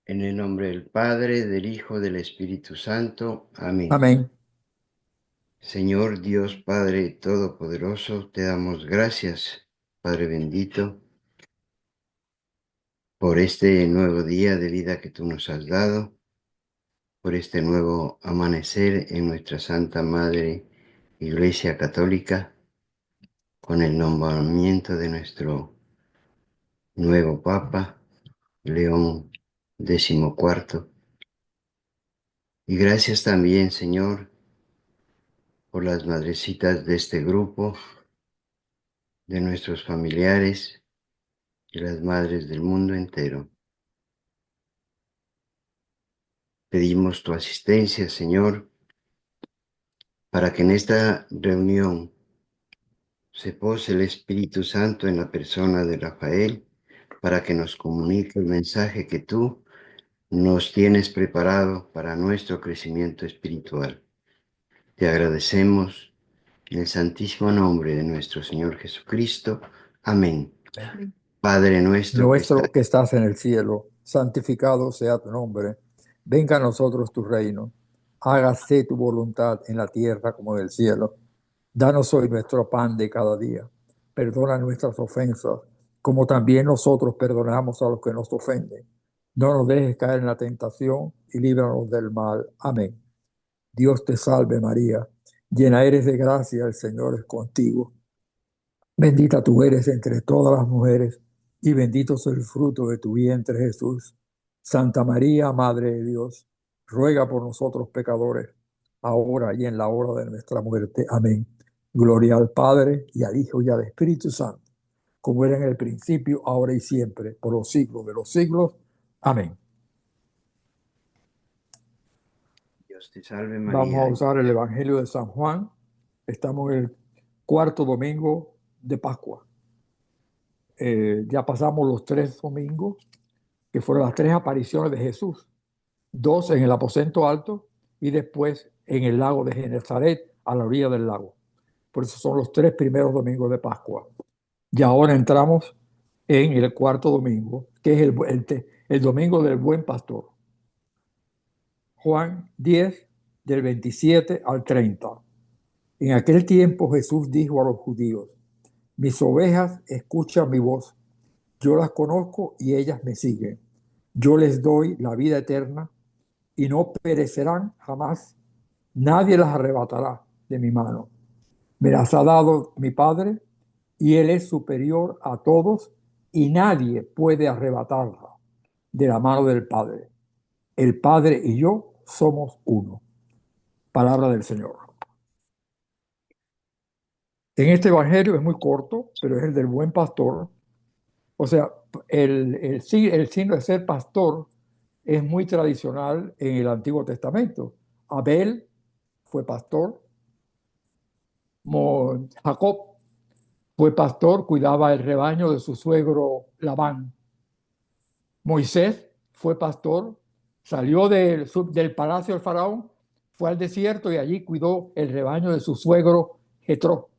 En el nombre del Padre, del Hijo, del Espíritu Santo. Amén. Amén. Señor Dios Padre Todopoderoso, te damos gracias, Padre bendito, por este nuevo día de vida que tú nos has dado, por este nuevo amanecer en nuestra Santa Madre Iglesia Católica, con el nombramiento de nuestro nuevo Papa, León XIV. Y gracias también, Señor, por las madrecitas de este grupo, de nuestros familiares y las madres del mundo entero. Pedimos tu asistencia, Señor, para que en esta reunión se pose el Espíritu Santo en la persona de Rafael, para que nos comunique el mensaje que tú nos tienes preparado para nuestro crecimiento espiritual. Te agradecemos en el santísimo nombre de nuestro Señor Jesucristo. Amén. Padre nuestro que estás Nuestro que estás en el cielo, santificado sea tu nombre. Venga a nosotros tu reino. Hágase tu voluntad en la tierra como en el cielo. Danos hoy nuestro pan de cada día. Perdona nuestras ofensas, como también nosotros perdonamos a los que nos ofenden. No nos dejes caer en la tentación y líbranos del mal. Amén. Dios te salve María, llena eres de gracia, el Señor es contigo. Bendita tú eres entre todas las mujeres y bendito es el fruto de tu vientre Jesús. Santa María, Madre de Dios, ruega por nosotros pecadores, ahora y en la hora de nuestra muerte. Amén. Gloria al Padre y al Hijo y al Espíritu Santo, como era en el principio, ahora y siempre, por los siglos de los siglos. Amén. Dios te salve Vamos a María. usar el Evangelio de San Juan. Estamos en el cuarto domingo de Pascua. Ya pasamos los 3 domingos, que fueron las 3 apariciones de Jesús, 2 en el aposento alto y después en el lago de Genezaret, a la orilla del lago. Por eso son los 3 primeros domingos de Pascua. Y ahora entramos en el cuarto domingo, que es el domingo del buen pastor. Juan 10, del 27 al 30. En aquel tiempo Jesús dijo a los judíos: mis ovejas escuchan mi voz, yo las conozco y ellas me siguen. Yo les doy la vida eterna y no perecerán jamás. Nadie las arrebatará de mi mano. Me las ha dado mi Padre y Él es superior a todos y nadie puede arrebatarla de la mano del Padre. El Padre y yo somos uno. Palabra del Señor. En este evangelio es muy corto, pero es el del buen pastor. O sea, el signo de ser pastor es muy tradicional en el Antiguo Testamento. Abel fue pastor, Jacob fue pastor, cuidaba el rebaño de su suegro Labán. Moisés fue pastor, salió del palacio del faraón, fue al desierto y allí cuidó el rebaño de su suegro Jetro.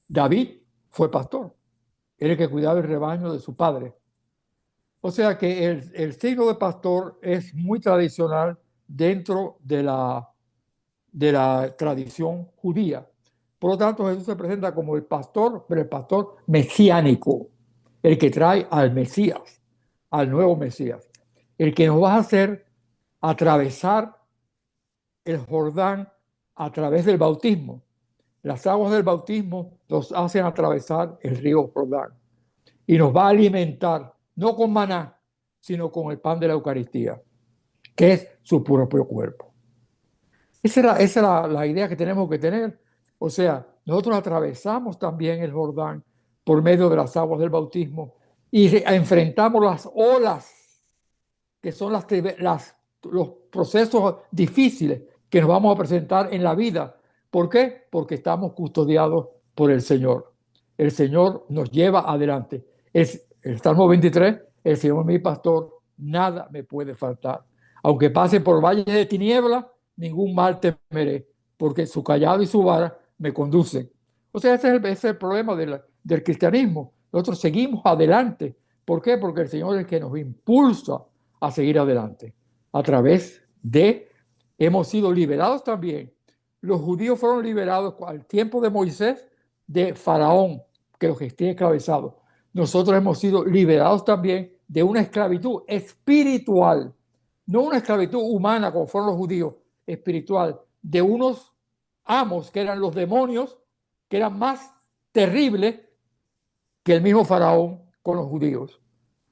David fue pastor, era el que cuidaba el rebaño de su padre. O sea que el signo de pastor es muy tradicional dentro de la tradición judía. Por lo tanto, Jesús se presenta como el pastor, pero el pastor mesiánico, el que trae al Mesías, al nuevo Mesías, el que nos va a hacer atravesar el Jordán a través del bautismo. Las aguas del bautismo nos hacen atravesar el río Jordán y nos va a alimentar, no con maná, sino con el pan de la Eucaristía, que es su propio cuerpo. Esa es la idea que tenemos que tener. O sea, nosotros atravesamos también el Jordán por medio de las aguas del bautismo y enfrentamos las olas, que son los procesos difíciles que nos vamos a presentar en la vida. ¿Por qué? Porque estamos custodiados por el Señor. El Señor nos lleva adelante. El Salmo 23, el Señor es mi pastor, nada me puede faltar. Aunque pase por valles de tiniebla, ningún mal temeré, porque su callado y su vara me conducen. O sea, ese es el problema del cristianismo. Nosotros seguimos adelante ¿Por qué? Porque el Señor es el que nos impulsa a seguir adelante. A través de, hemos sido liberados también. Los judíos fueron liberados al tiempo de Moisés de Faraón, que los tenía esclavizados. Nosotros hemos sido liberados también de una esclavitud espiritual, no una esclavitud humana como fueron los judíos, espiritual, de unos amos que eran los demonios, que eran más terribles que el mismo Faraón con los judíos.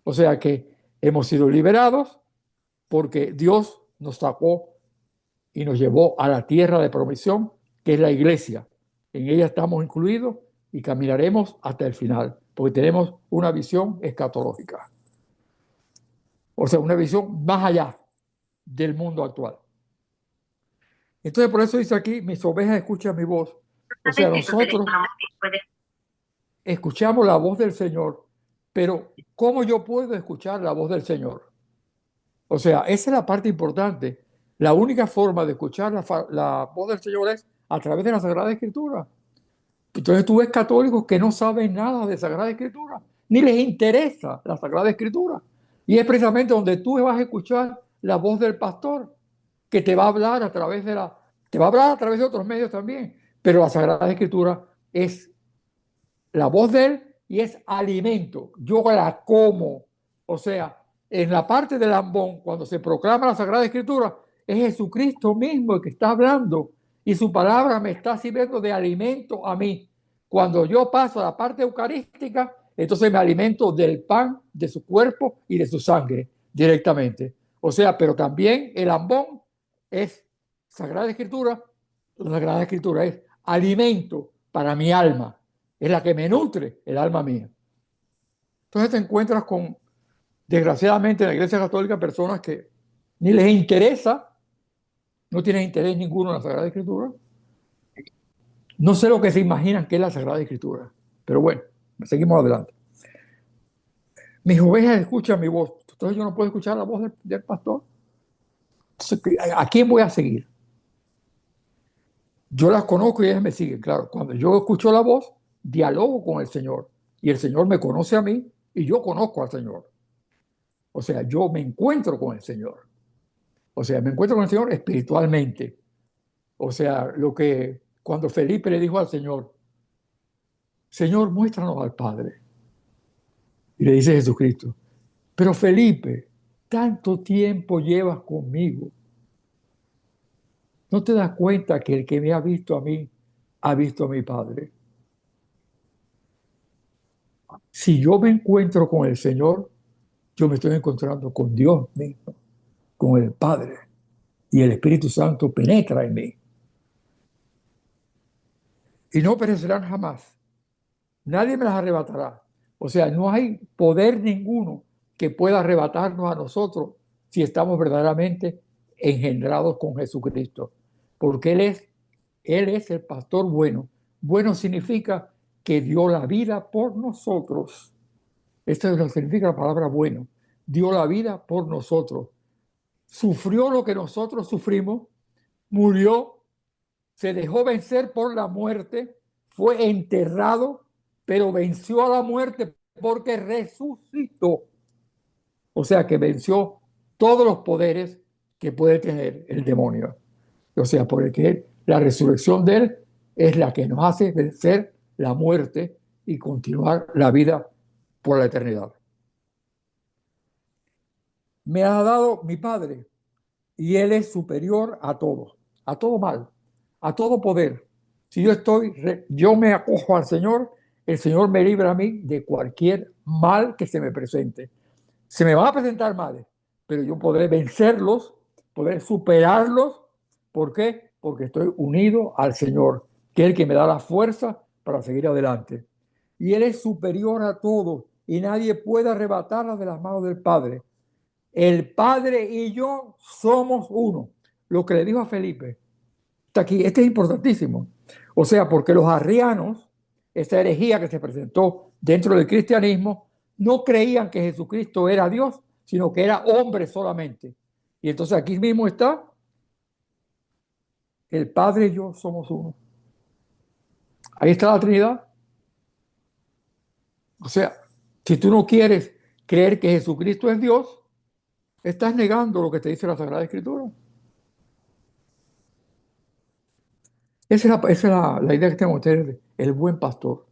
O sea que hemos sido liberados porque Dios nos sacó y nos llevó a la tierra de promisión, que es la iglesia. En ella estamos incluidos y caminaremos hasta el final, porque tenemos una visión escatológica. O sea, una visión más allá del mundo actual. Entonces, por eso dice aquí, mis ovejas escuchan mi voz. O sea, nosotros escuchamos la voz del Señor, pero ¿cómo yo puedo escuchar la voz del Señor? O sea, esa es la parte importante. La única forma de escuchar la voz del Señor es a través de la Sagrada Escritura. Entonces tú ves católicos que no saben nada de Sagrada Escritura, ni les interesa la Sagrada Escritura. Y es precisamente donde tú vas a escuchar la voz del pastor, que te va a hablar a través te va a hablar a través de otros medios también, pero la Sagrada Escritura es la voz de él y es alimento. Yo la como. O sea, en la parte del ambón, cuando se proclama la Sagrada Escritura, es Jesucristo mismo el que está hablando y su palabra me está sirviendo de alimento a mí. Cuando yo paso a la parte eucarística, entonces me alimento del pan, de su cuerpo y de su sangre directamente. O sea, pero también el ambón es Sagrada Escritura. La Sagrada Escritura es alimento para mi alma, es la que me nutre el alma mía. Entonces te encuentras con, desgraciadamente, en la Iglesia Católica personas que ni les interesa, no tienen interés ninguno en la Sagrada Escritura. No sé lo que se imaginan que es la Sagrada Escritura, pero bueno, seguimos adelante. Mis ovejas escuchan mi voz, entonces yo no puedo escuchar la voz del pastor. Entonces, ¿a quién voy a seguir? Yo las conozco y ellas me siguen, claro. Cuando yo escucho la voz, dialogo con el Señor y el Señor me conoce a mí y yo conozco al Señor. O sea, yo me encuentro con el Señor. O sea, me encuentro con el Señor espiritualmente. O sea, lo que cuando Felipe le dijo al Señor, Señor, muéstranos al Padre. Y le dice Jesucristo, pero Felipe, tanto tiempo llevas conmigo. ¿No te das cuenta que el que me ha visto a mí, ha visto a mi Padre? Si yo me encuentro con el Señor, yo me estoy encontrando con Dios mismo, con el Padre. Y el Espíritu Santo penetra en mí. Y no perecerán jamás. Nadie me las arrebatará. O sea, no hay poder ninguno que pueda arrebatarnos a nosotros si estamos verdaderamente engendrados con Jesucristo. Porque Él es el pastor bueno. Bueno significa que dio la vida por nosotros. Esto es lo que significa la palabra bueno. Dio la vida por nosotros. Sufrió lo que nosotros sufrimos, murió, se dejó vencer por la muerte, fue enterrado, pero venció a la muerte porque resucitó. O sea que venció todos los poderes que puede tener el demonio. O sea, porque la resurrección de él es la que nos hace vencer la muerte y continuar la vida por la eternidad. Me ha dado mi Padre y Él es superior a todo mal, a todo poder. Si yo me acojo al Señor, el Señor me libra a mí de cualquier mal que se me presente. Se me van a presentar males, pero yo podré vencerlos, podré superarlos. ¿Por qué? Porque estoy unido al Señor, que es el que me da la fuerza para seguir adelante. Y Él es superior a todo y nadie puede arrebatarla de las manos del Padre. El Padre y yo somos uno. Lo que le dijo a Felipe. Está aquí, este es importantísimo. O sea, porque los arrianos, esa herejía que se presentó dentro del cristianismo, no creían que Jesucristo era Dios, sino que era hombre solamente. Y entonces aquí mismo está, el Padre y yo somos uno. Ahí está la Trinidad. O sea, si tú no quieres creer que Jesucristo es Dios, estás negando lo que te dice la Sagrada Escritura. Esa es la idea que tenemos que tener. El buen pastor.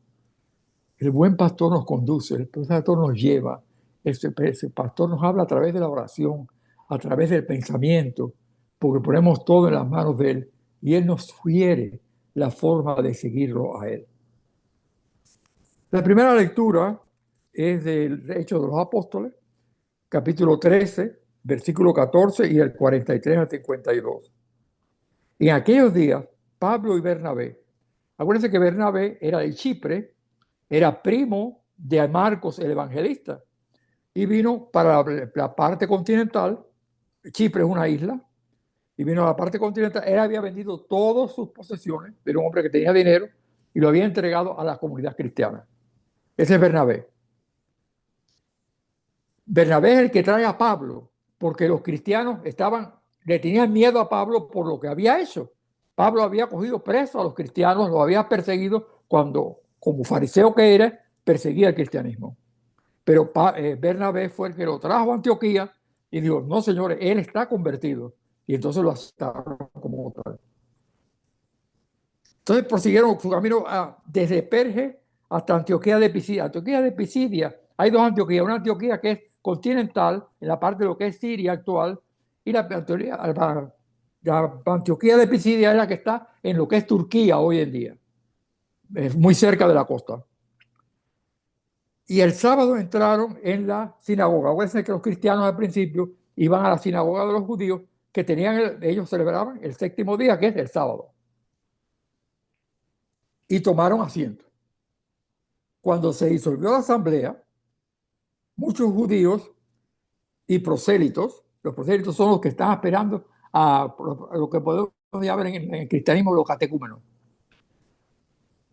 El buen pastor nos conduce, el buen pastor nos lleva. Ese pastor nos habla a través de la oración, a través del pensamiento, porque ponemos todo en las manos de él y él nos sugiere la forma de seguirlo a él. La primera lectura es del Hechos de los Apóstoles, capítulo 13, versículo 14 y el 43 al 52. En aquellos días, Pablo y Bernabé, acuérdense que Bernabé era de Chipre, era primo de Marcos el evangelista, y vino para la parte continental. Chipre es una isla, y vino a la parte continental. Él había vendido todas sus posesiones, era un hombre que tenía dinero, y lo había entregado a la comunidad cristiana. Ese es Bernabé. Bernabé es el que trae a Pablo, porque los cristianos le tenían miedo a Pablo por lo que había hecho. Pablo había cogido preso a los cristianos, los había perseguido cuando, como fariseo que era, perseguía el cristianismo. Pero Bernabé fue el que lo trajo a Antioquía y dijo, no señores, él está convertido. Y entonces lo aceptaron como tal. Entonces prosiguieron su camino desde Perge hasta Antioquía de Pisidia. Antioquía de Pisidia, hay dos Antioquías, una Antioquía que es continental, en la parte de lo que es Siria actual, y la Antioquía de Pisidia es la que está en lo que es Turquía hoy en día, es muy cerca de la costa. Y el sábado entraron en la sinagoga. Acuérdense que los cristianos al principio iban a la sinagoga de los judíos, que ellos celebraban el séptimo día, que es el sábado. Y tomaron asiento. Cuando se disolvió la asamblea, muchos judíos y prosélitos, los prosélitos son los que están esperando a lo que podemos llamar en el cristianismo los catecúmenos,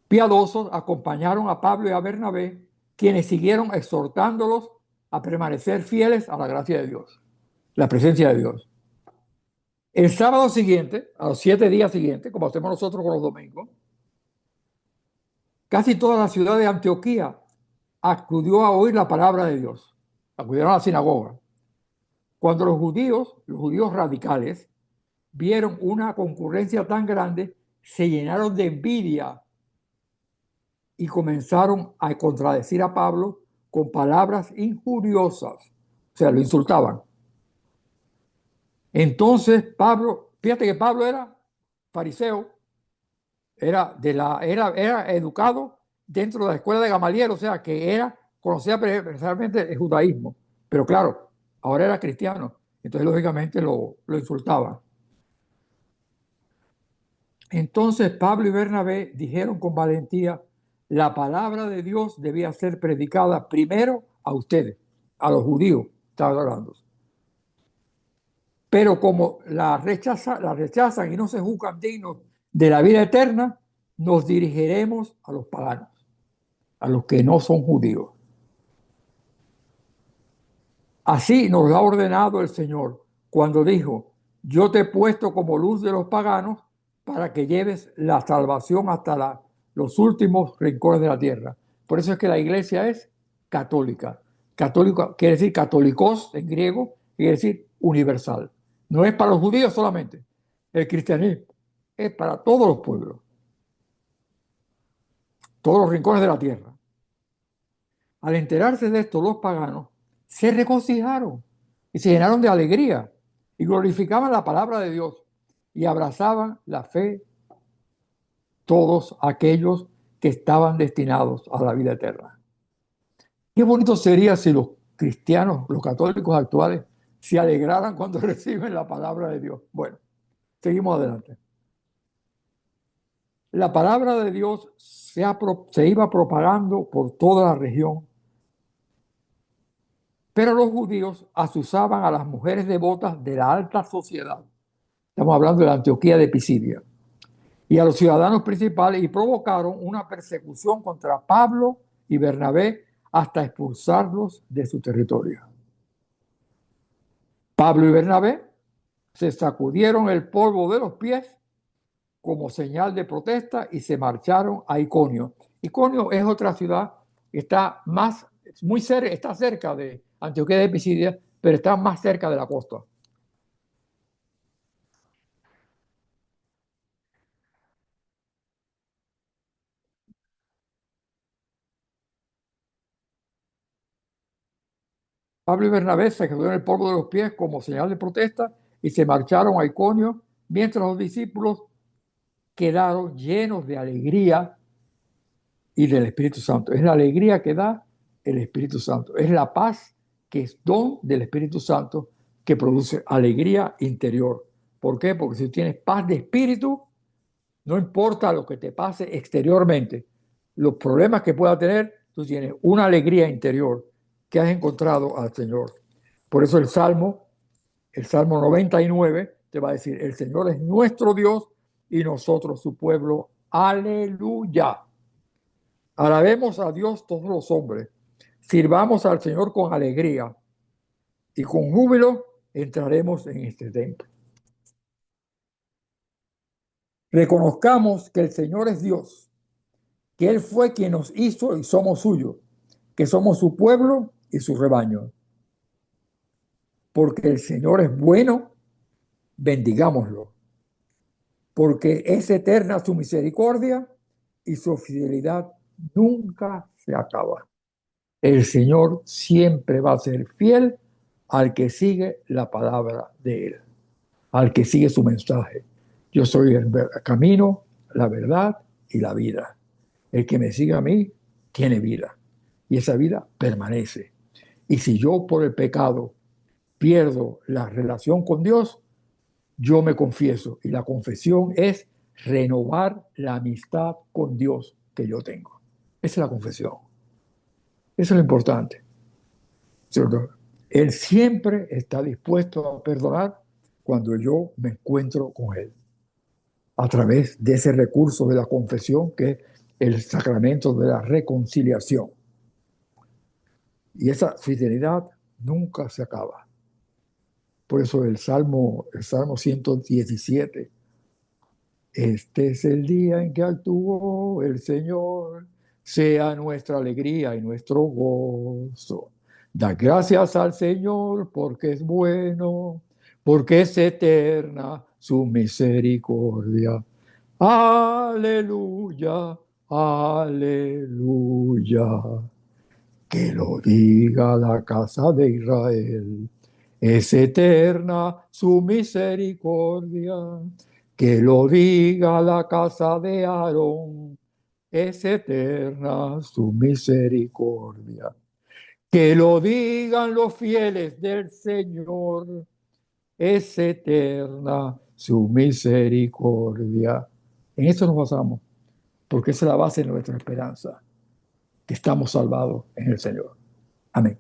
piadosos, acompañaron a Pablo y a Bernabé, quienes siguieron exhortándolos a permanecer fieles a la gracia de Dios, la presencia de Dios. El sábado siguiente, a los 7 días siguientes, como hacemos nosotros con los domingos, casi toda la ciudad de Antioquía acudió a oír la palabra de Dios. Acudieron a la sinagoga. Cuando los judíos radicales, vieron una concurrencia tan grande, se llenaron de envidia y comenzaron a contradecir a Pablo con palabras injuriosas. O sea, lo insultaban. Entonces Pablo, fíjate que Pablo era fariseo, era educado dentro de la escuela de Gamaliel, o sea, que conocía precisamente el judaísmo. Pero claro, ahora era cristiano, entonces lógicamente lo insultaban. Entonces Pablo y Bernabé dijeron con valentía, la palabra de Dios debía ser predicada primero a ustedes, a los judíos, estaba hablando. Pero como la rechazan y no se juzgan dignos de la vida eterna, nos dirigiremos a los paganos, a los que no son judíos. Así nos lo ha ordenado el Señor cuando dijo, yo te he puesto como luz de los paganos para que lleves la salvación hasta los últimos rincones de la tierra. Por eso es que la iglesia es católica. Católica quiere decir católicos en griego, quiere decir universal. No es para los judíos solamente. El cristianismo es para todos los pueblos, todos los rincones de la tierra. Al enterarse de esto, los paganos se regocijaron y se llenaron de alegría y glorificaban la palabra de Dios y abrazaban la fe todos aquellos que estaban destinados a la vida eterna. Qué bonito sería si los cristianos, los católicos actuales, se alegraran cuando reciben la palabra de Dios. Bueno, seguimos adelante. La palabra de Dios se iba propagando por toda la región, pero los judíos asusaban a las mujeres devotas de la alta sociedad. Estamos hablando de la Antioquía de Pisidia. Y a los ciudadanos principales y provocaron una persecución contra Pablo y Bernabé hasta expulsarlos de su territorio. Pablo y Bernabé se sacudieron el polvo de los pies como señal de protesta y se marcharon a Iconio. Iconio es otra ciudad que está más muy cerca, está cerca de Antioquía de Pisidia, pero está más cerca de la costa. Pablo y Bernabé se quedaron en el polvo de los pies como señal de protesta y se marcharon a Iconio, mientras los discípulos quedaron llenos de alegría y del Espíritu Santo. Es la alegría que da el Espíritu Santo. Es la paz que es don del Espíritu Santo que produce alegría interior. ¿Por qué? Porque si tú tienes paz de espíritu, no importa lo que te pase exteriormente, los problemas que pueda tener, tú tienes una alegría interior que has encontrado al Señor. Por eso el Salmo 99 te va a decir, el Señor es nuestro Dios y nosotros su pueblo. Aleluya. Alabemos a Dios todos los hombres. Sirvamos al Señor con alegría y con júbilo entraremos en este templo. Reconozcamos que el Señor es Dios, que Él fue quien nos hizo y somos suyos, que somos su pueblo y su rebaño. Porque el Señor es bueno, bendigámoslo. Porque es eterna su misericordia y su fidelidad nunca se acaba. El Señor siempre va a ser fiel al que sigue la palabra de Él, al que sigue su mensaje. Yo soy el camino, la verdad y la vida. El que me sigue a mí tiene vida y esa vida permanece. Y si yo por el pecado pierdo la relación con Dios, yo me confieso y la confesión es renovar la amistad con Dios que yo tengo. Esa es la confesión. Eso es lo importante. Él siempre está dispuesto a perdonar cuando yo me encuentro con Él, a través de ese recurso de la confesión que es el sacramento de la reconciliación. Y esa fidelidad nunca se acaba. Por eso el Salmo 117, este es el día en que actuó el Señor, sea nuestra alegría y nuestro gozo. Da gracias al Señor porque es bueno, porque es eterna su misericordia. Aleluya, aleluya. Que lo diga la casa de Israel. Es eterna su misericordia. Que lo diga la casa de Aarón. Es eterna su misericordia. Que lo digan los fieles del Señor. Es eterna su misericordia. En eso nos basamos, porque esa es la base de nuestra esperanza, que estamos salvados en el Señor. Amén.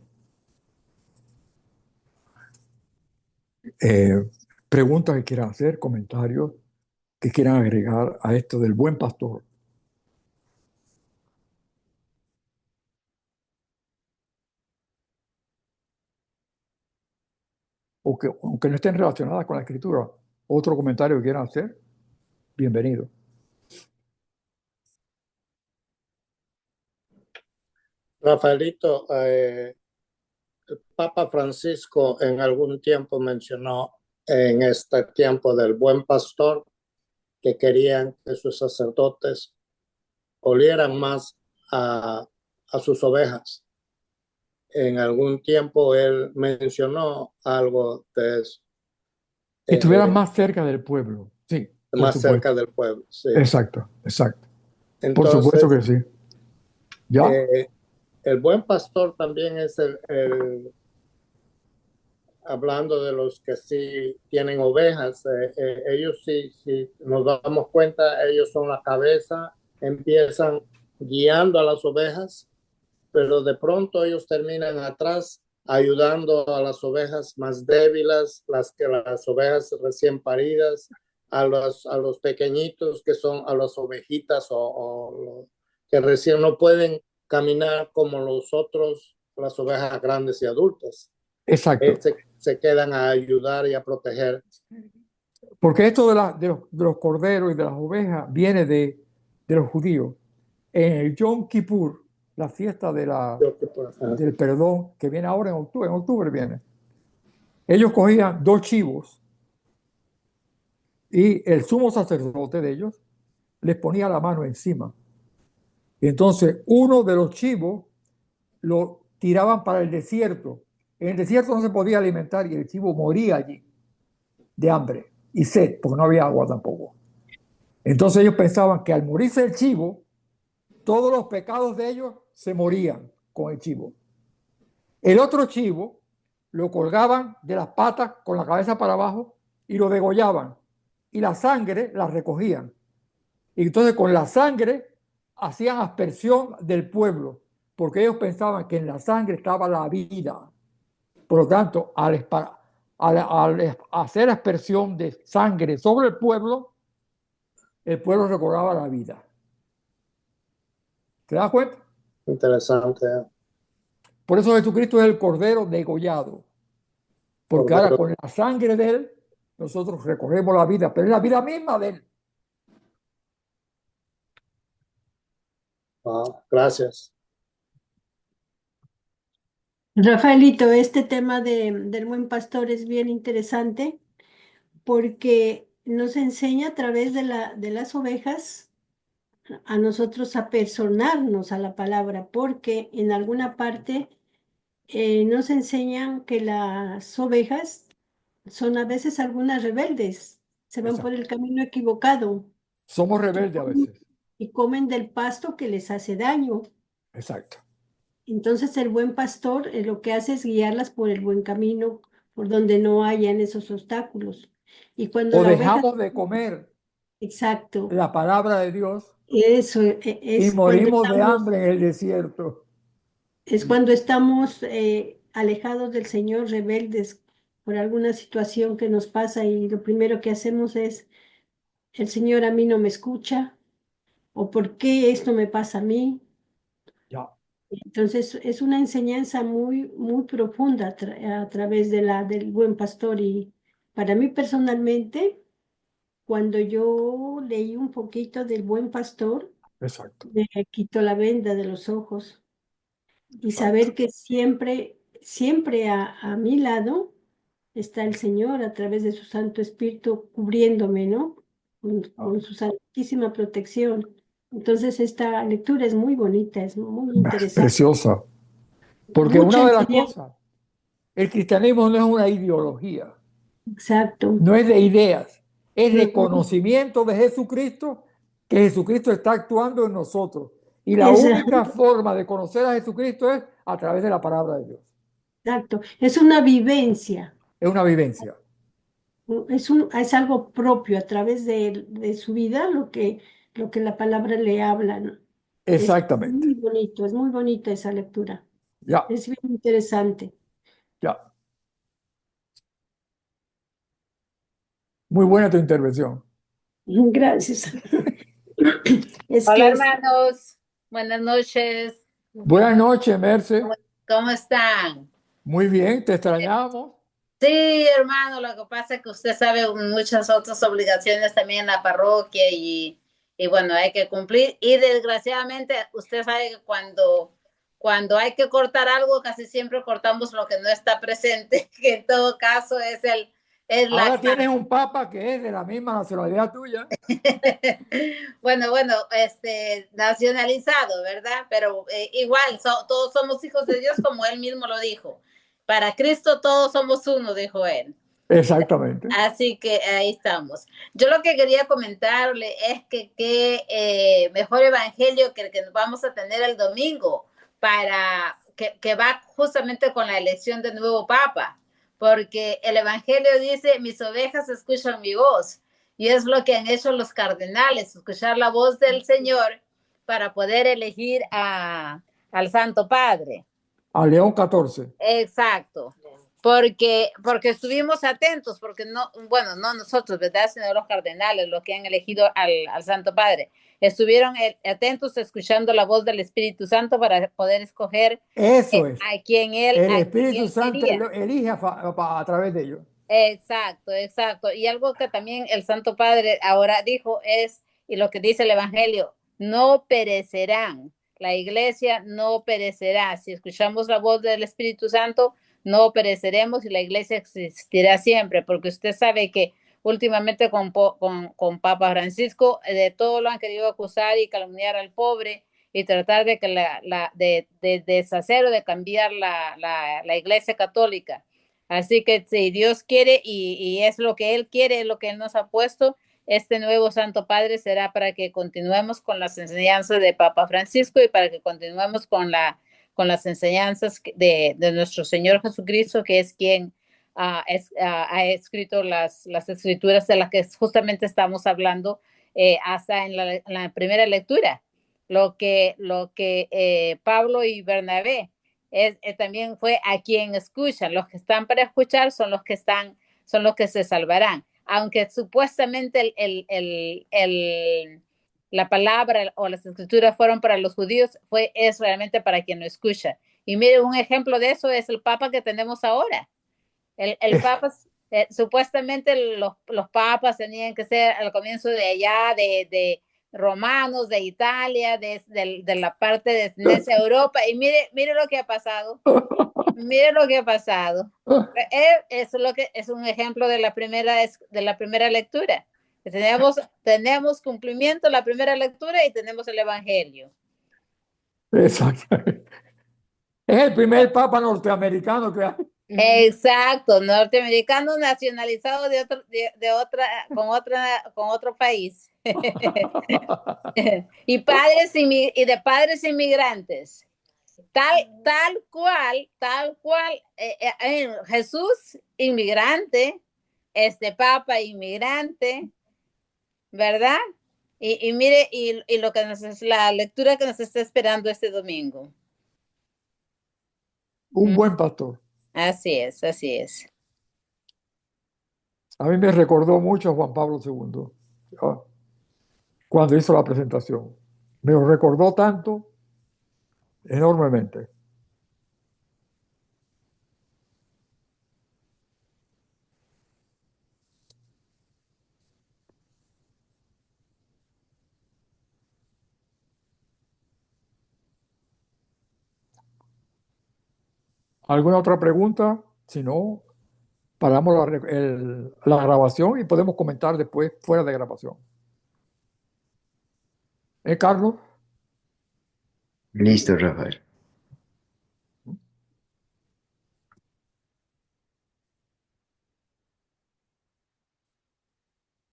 Eh, Preguntas que quieran hacer, comentarios que quieran agregar a esto del buen pastor. O que, aunque no estén relacionadas con la escritura, otro comentario que quieran hacer, bienvenido. Rafaelito, el Papa Francisco en algún tiempo mencionó en este tiempo del buen pastor que querían que sus sacerdotes olieran más a sus ovejas. En algún tiempo él mencionó algo de eso. Que estuvieran más cerca del pueblo, sí, por Más cerca supuesto. del pueblo, sí. Exacto, exacto. Por supuesto Entonces, que sí. ¿Ya? el buen pastor también es hablando de los que sí tienen ovejas, ellos sí, sí, nos damos cuenta, ellos son la cabeza, empiezan guiando a las ovejas, pero de pronto ellos terminan atrás ayudando a las ovejas más débiles, las ovejas recién paridas, a los pequeñitos que son a las ovejitas o que recién no pueden caminar como los otros, las ovejas grandes y adultas. Exacto. Se quedan a ayudar y a proteger. Porque esto de los corderos y de las ovejas viene de los judíos. En el Yom Kippur, la fiesta de Ajá. del perdón, que viene ahora en octubre viene. Ellos cogían 2 chivos y el sumo sacerdote de ellos les ponía la mano encima. Y entonces uno de los chivos lo tiraban para el desierto. En el desierto no se podía alimentar y el chivo moría allí de hambre y sed, porque no había agua tampoco. Entonces ellos pensaban que al morirse el chivo, todos los pecados de ellos se morían con el chivo. El otro chivo lo colgaban de las patas con la cabeza para abajo y lo degollaban. Y la sangre la recogían. Y entonces con la sangre hacían aspersión del pueblo, porque ellos pensaban que en la sangre estaba la vida. Por lo tanto, al hacer aspersión de sangre sobre el pueblo recobraba la vida. ¿Te das cuenta? Interesante. Por eso Jesucristo es el cordero degollado. Porque ahora con la sangre de él, nosotros recogemos la vida, pero es la vida misma de él. Wow, gracias. Rafaelito, este tema del buen pastor es bien interesante porque nos enseña a través de las ovejas a nosotros a personarnos a la palabra, porque en alguna parte nos enseñan que las ovejas son a veces algunas rebeldes, se van por Exacto. el camino equivocado Somos rebeldes a veces. y comen del pasto que les hace daño. Exacto. Entonces el buen pastor lo que hace es guiarlas por el buen camino, por donde no hayan esos obstáculos. Y cuando O la oveja, dejamos de comer exacto, la palabra de Dios eso y es cuando morimos de estamos, hambre en el desierto. es cuando estamos alejados del Señor, rebeldes por alguna situación que nos pasa y lo primero que hacemos es, el Señor a mí no me escucha, o ¿por qué esto me pasa a mí? Ya. Entonces es una enseñanza muy, muy profunda a través del buen pastor y para mí personalmente, cuando yo leí un poquito del buen pastor, Exacto. me quitó la venda de los ojos y Exacto. saber que siempre, siempre a mi lado está el Señor a través de su Santo Espíritu cubriéndome, ¿no? Con su santísima protección. Entonces esta lectura es muy bonita, es muy interesante. Preciosa. Porque Mucha una de las enseñanza. cosas, el cristianismo no es una ideología, Exacto. no es de ideas, es de Ujú. conocimiento de Jesucristo, que Jesucristo está actuando en nosotros. Y la Es, única forma de conocer a Jesucristo es a través de la palabra de Dios. exacto. Es una vivencia. Es una vivencia. Es algo propio a través de su vida, lo que la palabra le habla, ¿no? Exactamente. Es muy bonita esa lectura. Ya, Es bien interesante. ya. Muy buena tu intervención. Gracias. Es Hola que hermanos, buenas noches. Buenas noches, Merce. ¿Cómo están? Muy bien, te extrañamos. Sí, hermano, lo que pasa es que usted sabe muchas otras obligaciones también en la parroquia y bueno, hay que cumplir. Y desgraciadamente usted sabe que cuando hay que cortar algo, casi siempre cortamos lo que no está presente, que en todo caso es la Ahora tienes casa. un papa que es de la misma nacionalidad tuya. Bueno, nacionalizado, ¿verdad? Pero igual, todos somos hijos de Dios, como él mismo lo dijo. Para Cristo todos somos uno, dijo él. Exactamente. Así que ahí estamos. Yo lo que quería comentarle es que mejor evangelio que el que vamos a tener el domingo, que va justamente con la elección del nuevo papa, porque el evangelio dice, mis ovejas escuchan mi voz, y es lo que han hecho los cardenales, escuchar la voz del Señor para poder elegir al Santo Padre. A León 14. Exacto. Porque estuvimos atentos, porque no nosotros, ¿verdad? Sino los cardenales, los que han elegido al Santo Padre. Estuvieron atentos escuchando la voz del Espíritu Santo para poder escoger Eso es. a quien él El Espíritu Santo quería. elige a través de ellos. Exacto, exacto. Y algo que también el Santo Padre ahora dijo es, y lo que dice el Evangelio, no perecerán, la iglesia no perecerá. Si escuchamos la voz del Espíritu Santo, no pereceremos y la iglesia existirá siempre, porque usted sabe que últimamente con Papa Francisco, de todo lo han querido acusar y calumniar al pobre y tratar de que de deshacer o de cambiar la iglesia católica. Así que si Dios quiere y es lo que Él quiere, es lo que Él nos ha puesto, este nuevo Santo Padre será para que continuemos con las enseñanzas de Papa Francisco y para que continuemos con las enseñanzas de nuestro Señor Jesucristo, que es quien ha escrito las escrituras de las que justamente estamos hablando hasta en la primera lectura. Lo que Pablo y Bernabé también fue a quien escuchan. Los que están para escuchar son los que se salvarán. Aunque supuestamente la palabra o las escrituras fueron para los judíos, es realmente para quien lo escucha. Y mire, un ejemplo de eso es el Papa que tenemos ahora. El Papa, supuestamente los papas tenían que ser al comienzo de allá, de romanos, de Italia, de la parte de Europa, y mire lo que ha pasado. Mire lo que ha pasado. Eso es lo que es un ejemplo de la primera lectura. Tenemos cumplimiento la primera lectura y tenemos el Evangelio. Exacto. Es el primer papa norteamericano que hay. Exacto, norteamericano nacionalizado con otro país. Y de padres inmigrantes. Tal cual, Jesús inmigrante, Papa inmigrante, ¿verdad? Y mire, y lo que es la lectura que nos está esperando este domingo. Un buen pastor. Así es, así es. A mí me recordó mucho a Juan Pablo II cuando hizo la presentación. Me lo recordó tanto, enormemente. ¿Alguna otra pregunta? Si no, paramos la grabación y podemos comentar después fuera de grabación. Carlos? Listo, Rafael.